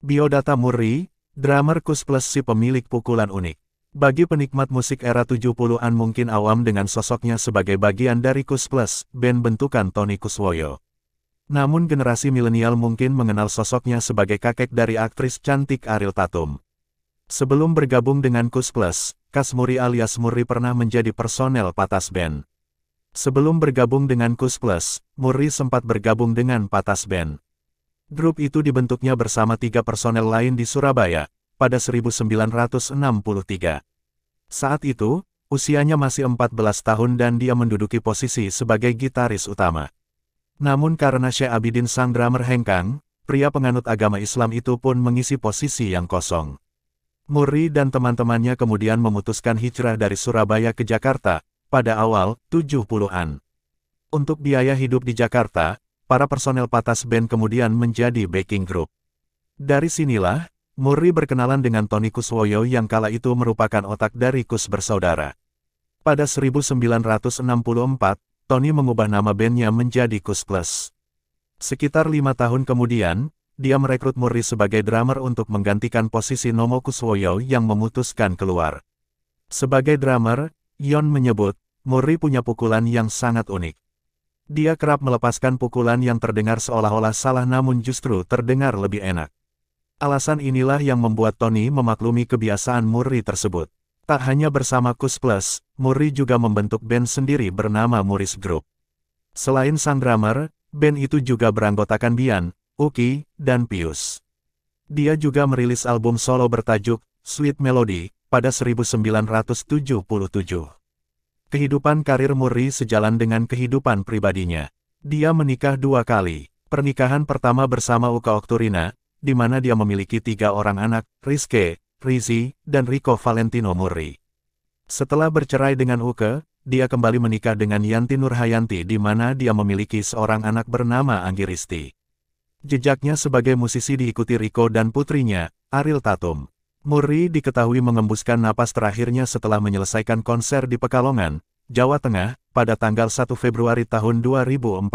Biodata Murray, drummer Kus Plus si pemilik pukulan unik. Bagi penikmat musik era 70-an mungkin awam dengan sosoknya sebagai bagian dari Kus Plus, band bentukan Tony Kuswoyo. Namun generasi milenial mungkin mengenal sosoknya sebagai kakek dari aktris cantik Ariel Tatum. Sebelum bergabung dengan Kus Plus, Kas Murray alias Murray pernah menjadi personel Patas Band. Sebelum bergabung dengan Kus Plus, Murray sempat bergabung dengan Patas Band. Grup itu dibentuknya bersama 3 personel lain di Surabaya, pada 1963. Saat itu, usianya masih 14 tahun dan dia menduduki posisi sebagai gitaris utama. Namun karena Syekh Abidin sang drummer hengkang, pria penganut agama Islam itu pun mengisi posisi yang kosong. Murray dan teman-temannya kemudian memutuskan hijrah dari Surabaya ke Jakarta, pada awal 70-an. Untuk biaya hidup di Jakarta, para personel Patas Band kemudian menjadi backing group. Dari sinilah, Murray berkenalan dengan Tony Kuswoyo yang kala itu merupakan otak dari Kus Bersaudara. Pada 1964, Tony mengubah nama bandnya menjadi Kus Plus. Sekitar 5 tahun kemudian, dia merekrut Murray sebagai drummer untuk menggantikan posisi Nomo Kuswoyo yang memutuskan keluar. Sebagai drummer, Yon menyebut, Murray punya pukulan yang sangat unik. Dia kerap melepaskan pukulan yang terdengar seolah-olah salah namun justru terdengar lebih enak. Alasan inilah yang membuat Tony memaklumi kebiasaan Murray tersebut. Tak hanya bersama Kus Plus, Murray juga membentuk band sendiri bernama Murray's Group. Selain sang drummer, band itu juga beranggotakan Bian, Uki, dan Pius. Dia juga merilis album solo bertajuk Sweet Melody pada 1977. Kehidupan karir Murray sejalan dengan kehidupan pribadinya. Dia menikah 2 kali. Pernikahan pertama bersama Uka Okturina, di mana dia memiliki 3 orang anak, Rizky, Rizzy, dan Rico Valentino Murray. Setelah bercerai dengan Uke, dia kembali menikah dengan Yanti Nurhayanti di mana dia memiliki seorang anak bernama Anggi Risti. Jejaknya sebagai musisi diikuti Rico dan putrinya, Ariel Tatum. Murray diketahui mengembuskan napas terakhirnya setelah menyelesaikan konser di Pekalongan, Jawa Tengah, pada tanggal 1 Februari tahun 2014.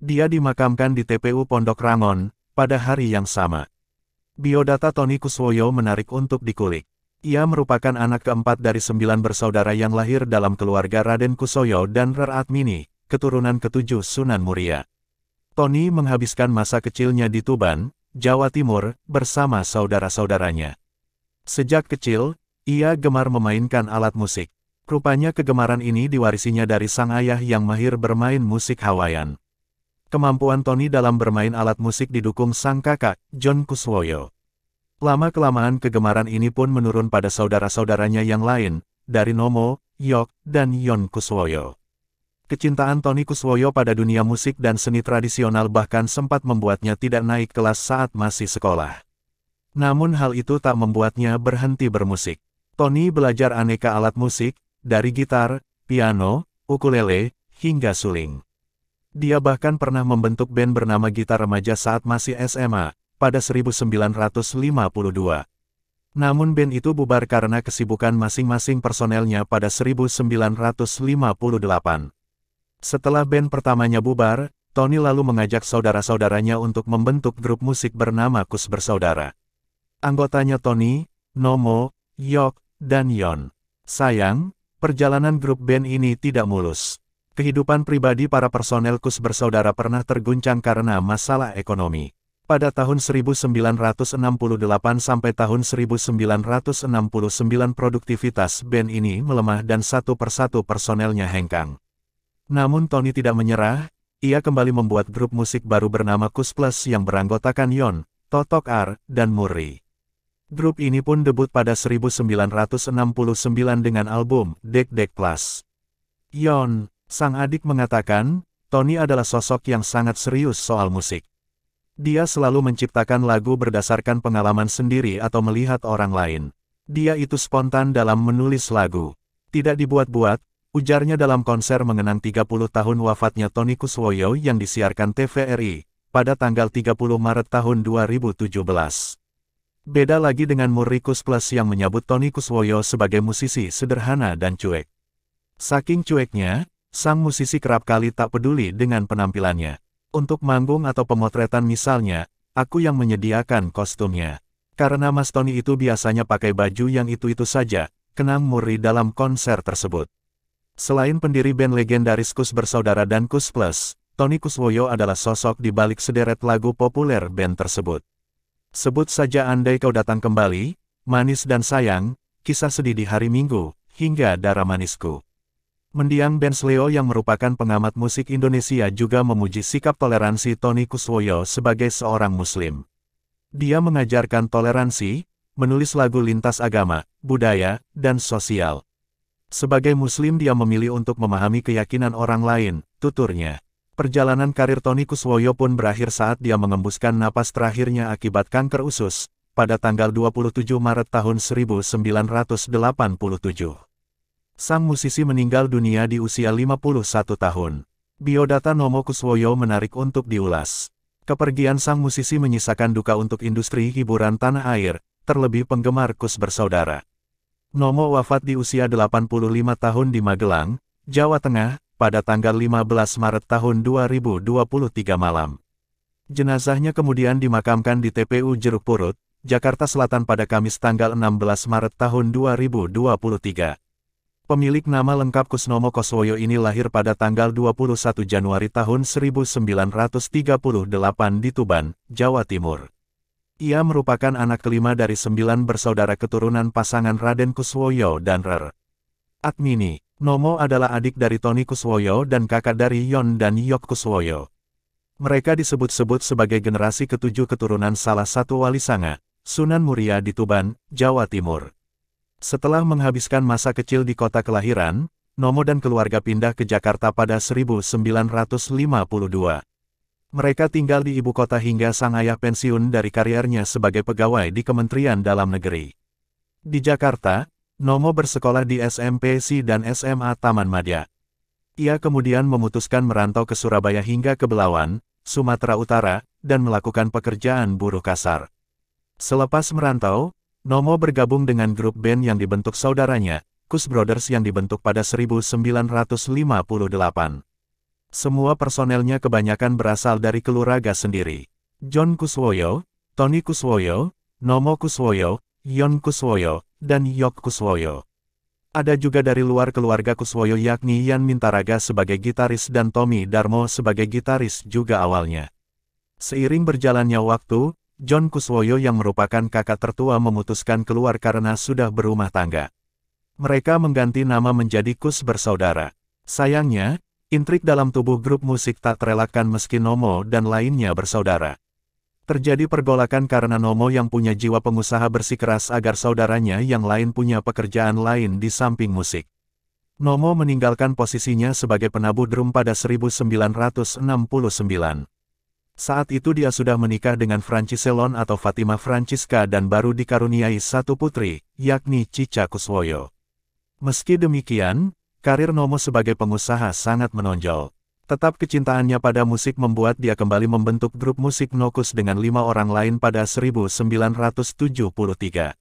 Dia dimakamkan di TPU Pondok Rangon, pada hari yang sama. Biodata Tony Kuswoyo menarik untuk dikulik. Ia merupakan anak keempat dari 9 bersaudara yang lahir dalam keluarga Raden Kusoyo dan Rer Atmini, keturunan ke-7 Sunan Muria. Tony menghabiskan masa kecilnya di Tuban, Jawa Timur, bersama saudara-saudaranya. Sejak kecil, ia gemar memainkan alat musik. Rupanya kegemaran ini diwarisinya dari sang ayah yang mahir bermain musik Hawaiian. Kemampuan Tony dalam bermain alat musik didukung sang kakak, John Kuswoyo. Lama-kelamaan kegemaran ini pun menurun pada saudara-saudaranya yang lain, dari Nomo, Yok, dan Yon Kuswoyo. Kecintaan Tony Kuswoyo pada dunia musik dan seni tradisional bahkan sempat membuatnya tidak naik kelas saat masih sekolah. Namun hal itu tak membuatnya berhenti bermusik. Tony belajar aneka alat musik, dari gitar, piano, ukulele, hingga suling. Dia bahkan pernah membentuk band bernama Gitar Remaja saat masih SMA, pada 1952. Namun band itu bubar karena kesibukan masing-masing personelnya pada 1958. Setelah band pertamanya bubar, Tony lalu mengajak saudara-saudaranya untuk membentuk grup musik bernama Kus Bersaudara. Anggotanya Tony, Nomo, Yok, dan Yon. Sayang, perjalanan grup band ini tidak mulus. Kehidupan pribadi para personel Kus Bersaudara pernah terguncang karena masalah ekonomi. Pada tahun 1968 sampai tahun 1969 produktivitas band ini melemah dan satu persatu personelnya hengkang. Namun Tony tidak menyerah, ia kembali membuat grup musik baru bernama Kus Plus yang beranggotakan Yon, Totok R, dan Murray. Grup ini pun debut pada 1969 dengan album Dek Dek Plus. Yon, sang adik mengatakan, Tony adalah sosok yang sangat serius soal musik. Dia selalu menciptakan lagu berdasarkan pengalaman sendiri atau melihat orang lain. Dia itu spontan dalam menulis lagu. Tidak dibuat-buat, ujarnya dalam konser mengenang 30 tahun wafatnya Tony Kuswoyo yang disiarkan TVRI, pada tanggal 30 Maret tahun 2017. Beda lagi dengan Murray Kus Plus yang menyebut Tony Kuswoyo sebagai musisi sederhana dan cuek. Saking cueknya, sang musisi kerap kali tak peduli dengan penampilannya. Untuk manggung atau pemotretan misalnya, Aku yang menyediakan kostumnya. Karena Mas Tony itu biasanya pakai baju yang itu-itu saja, kenang Murray dalam konser tersebut. Selain pendiri band legendaris Kus Bersaudara dan Kus Plus, Tony Kuswoyo adalah sosok di balik sederet lagu populer band tersebut. Sebut saja Andai Kau Datang Kembali, Manis dan Sayang, Kisah Sedih di Hari Minggu, hingga Darah Manisku. Mendiang Ben Sleo yang merupakan pengamat musik Indonesia juga memuji sikap toleransi Tony Kuswoyo sebagai seorang Muslim. Dia mengajarkan toleransi, menulis lagu lintas agama, budaya, dan sosial. Sebagai Muslim dia memilih untuk memahami keyakinan orang lain, tuturnya. Perjalanan karir Tony Kuswoyo pun berakhir saat dia mengembuskan napas terakhirnya akibat kanker usus, pada tanggal 27 Maret tahun 1987. Sang musisi meninggal dunia di usia 51 tahun. Biodata Nomo Kuswoyo menarik untuk diulas. Kepergian sang musisi menyisakan duka untuk industri hiburan tanah air, terlebih penggemar Kus Bersaudara. Nomo wafat di usia 85 tahun di Magelang, Jawa Tengah, pada tanggal 15 Maret tahun 2023 malam. Jenazahnya kemudian dimakamkan di TPU Jeruk Purut, Jakarta Selatan pada Kamis tanggal 16 Maret tahun 2023. Pemilik nama lengkap Kusnomo Kuswoyo ini lahir pada tanggal 21 Januari tahun 1938 di Tuban, Jawa Timur. Ia merupakan anak kelima dari 9 bersaudara keturunan pasangan Raden Kuswoyo dan Rer. Atmini, Nomo adalah adik dari Tony Kuswoyo dan kakak dari Yon dan Yok Kuswoyo. Mereka disebut-sebut sebagai generasi ketujuh keturunan salah satu wali sanga, Sunan Muria di Tuban, Jawa Timur. Setelah menghabiskan masa kecil di kota kelahiran, Nomo dan keluarga pindah ke Jakarta pada 1952. Mereka tinggal di ibu kota hingga sang ayah pensiun dari karirnya sebagai pegawai di Kementerian Dalam Negeri. Di Jakarta, Nomo bersekolah di SMP dan SMA Taman Madya. Ia kemudian memutuskan merantau ke Surabaya hingga ke Belawan, Sumatera Utara, dan melakukan pekerjaan buruh kasar. Selepas merantau, Nomo bergabung dengan grup band yang dibentuk saudaranya, Kus Brothers yang dibentuk pada 1958. Semua personelnya kebanyakan berasal dari keluarga sendiri. John Kuswoyo, Tony Kuswoyo, Nomo Kuswoyo, Yon Kuswoyo, dan Yok Kuswoyo. Ada juga dari luar keluarga Kuswoyo yakni Yan Mintaraga sebagai gitaris dan Tommy Darmo sebagai gitaris juga awalnya. Seiring berjalannya waktu, John Kuswoyo yang merupakan kakak tertua memutuskan keluar karena sudah berumah tangga. Mereka mengganti nama menjadi Kus Bersaudara. Sayangnya, intrik dalam tubuh grup musik tak terelakkan meski Nomo dan lainnya bersaudara. Terjadi pergolakan karena Nomo yang punya jiwa pengusaha bersikeras agar saudaranya yang lain punya pekerjaan lain di samping musik. Nomo meninggalkan posisinya sebagai penabuh drum pada 1969. Saat itu dia sudah menikah dengan Franciselon atau Fatima Francisca dan baru dikaruniai satu putri, yakni Cica Kuswoyo. Meski demikian, karir Nomo sebagai pengusaha sangat menonjol. Tetap kecintaannya pada musik membuat dia kembali membentuk grup musik Nokus dengan 5 orang lain pada 1973.